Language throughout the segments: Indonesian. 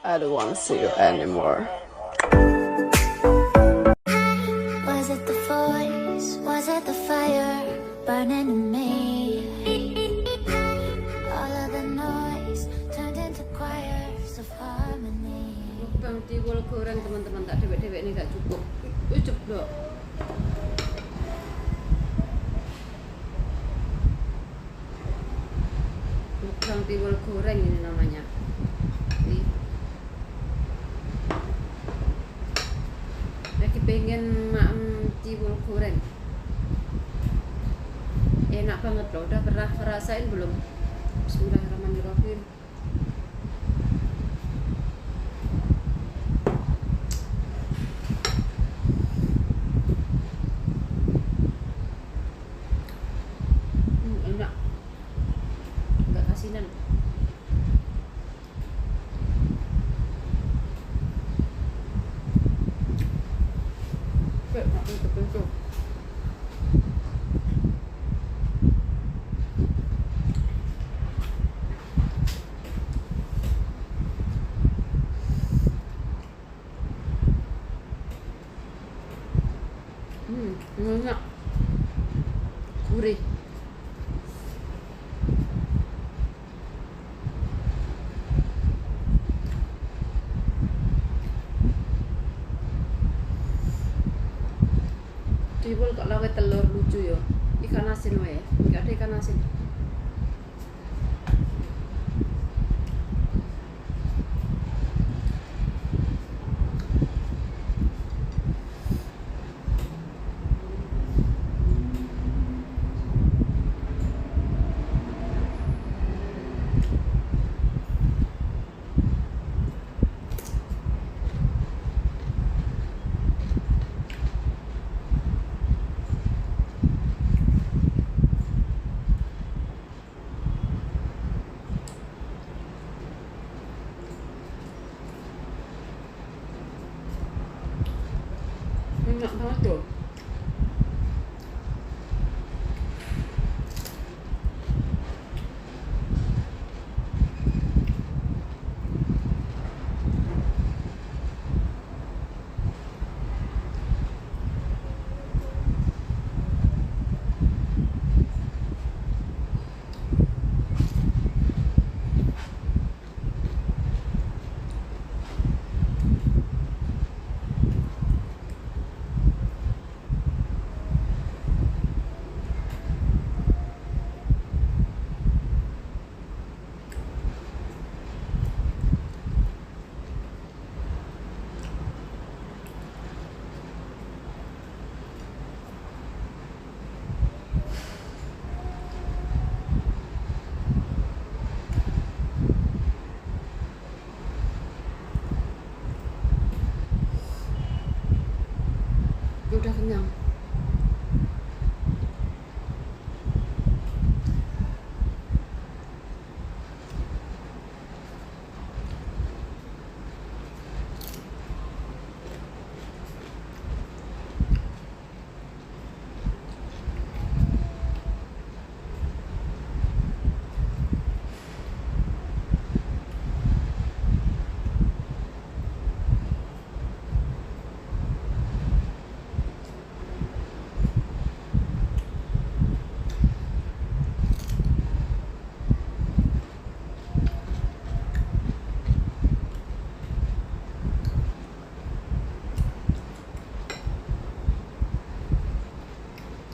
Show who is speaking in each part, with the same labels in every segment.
Speaker 1: I don't want to see you anymore.
Speaker 2: Was it the voice? Was it the fire burning in me? All of the noise turned into choirs of harmony.
Speaker 3: Bang tiwul goreng teman-teman, tak dewek-dewek ini gak cukup. Ucup dok. Bang tiwul goreng ini namanya. Nih. Lagi pengen makan tiwul goreng. Enak banget loh. Udah pernah ngerasain belum? Bismillahirrahmanirrahim. Enak. Enggak kasinan. Kayak makan kepentuk. Enak. Gurih. Tiwul kok lawe telur lucu ya. Ikan asin wae. Enggak ada ikan asin. Enak banget loh. Udah kenyang.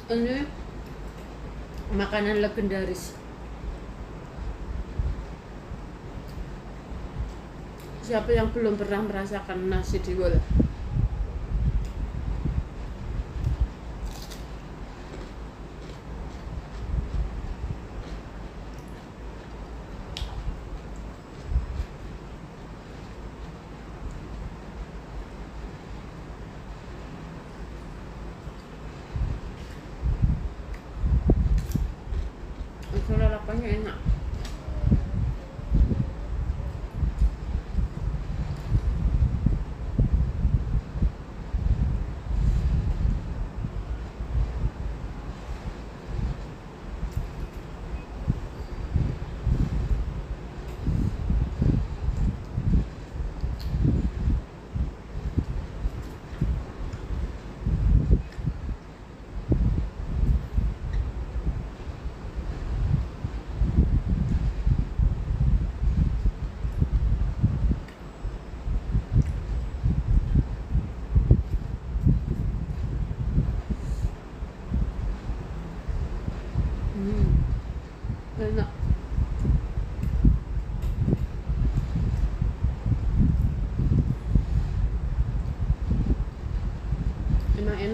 Speaker 3: Ini makanan legendaris. Siapa yang belum pernah merasakan nasi tiwul? Lalapannya enak.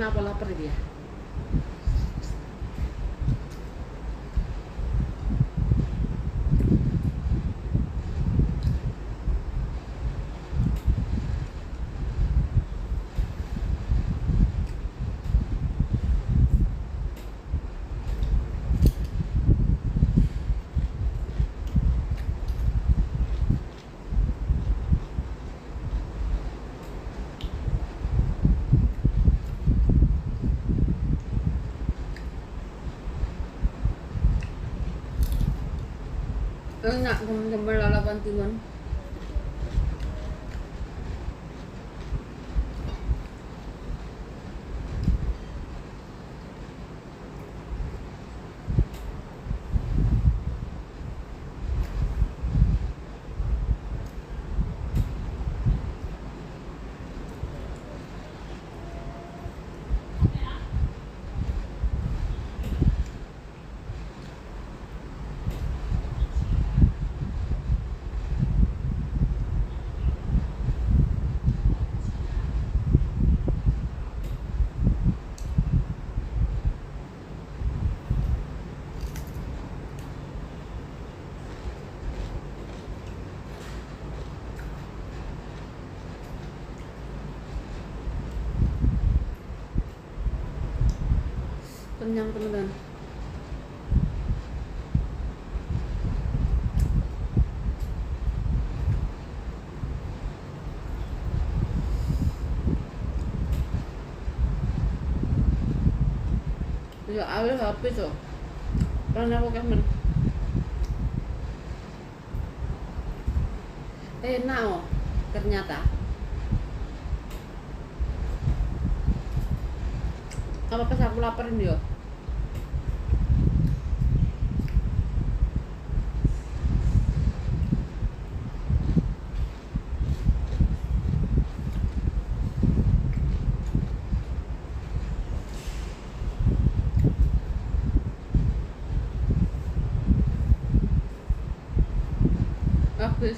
Speaker 3: kenapa lapar dia. Enak teman-teman lalapan timun. Kenyang teman-teman. Ya awal habis tuh. Karena aku kangen. Enak oh, ternyata. Apa pas aku lapar nih yo. Habis.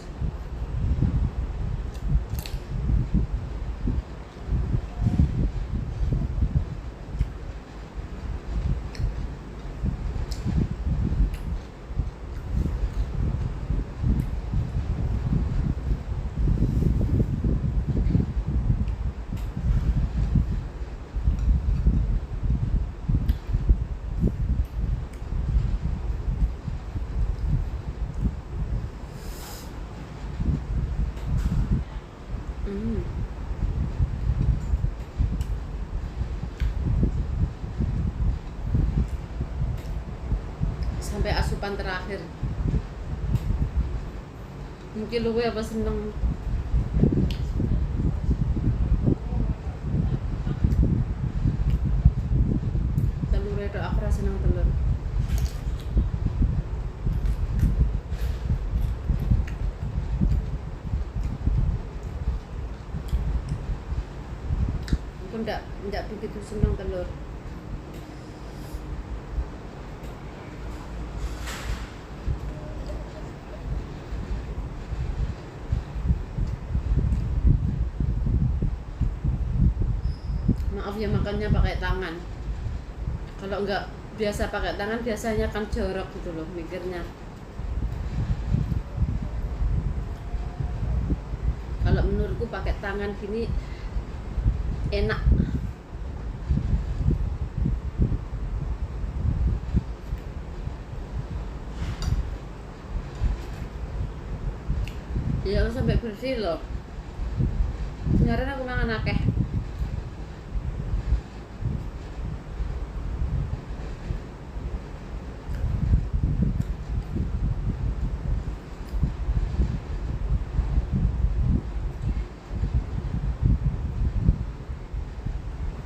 Speaker 3: Sampai asupan terakhir. Mungkin lu apa seneng. Telur itu aku rasa seneng telur. Aku enggak begitu seneng telur. Maaf ya makannya pakai tangan. Kalau enggak biasa pakai tangan biasanya kan jorok gitu loh mikirnya. Kalau menurutku pakai tangan gini enak. Ya harus sampai bersih loh. Sebenarnya aku mangan akeh.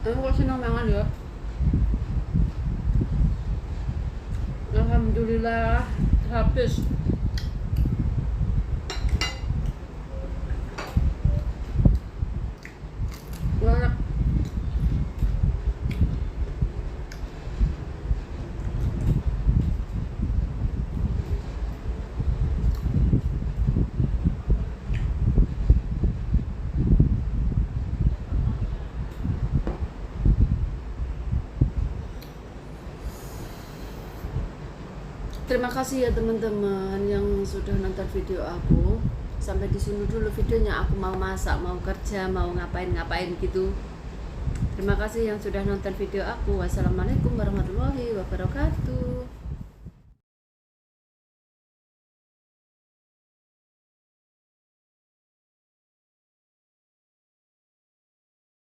Speaker 3: Aku kok seneng mangan ya. Alhamdulillah habis. Enak. Terima kasih ya teman-teman yang sudah nonton video aku. Sampai di sini dulu videonya. Aku mau masak, mau kerja, mau ngapain gitu. Terima kasih yang sudah nonton video aku. Wassalamualaikum warahmatullahi wabarakatuh.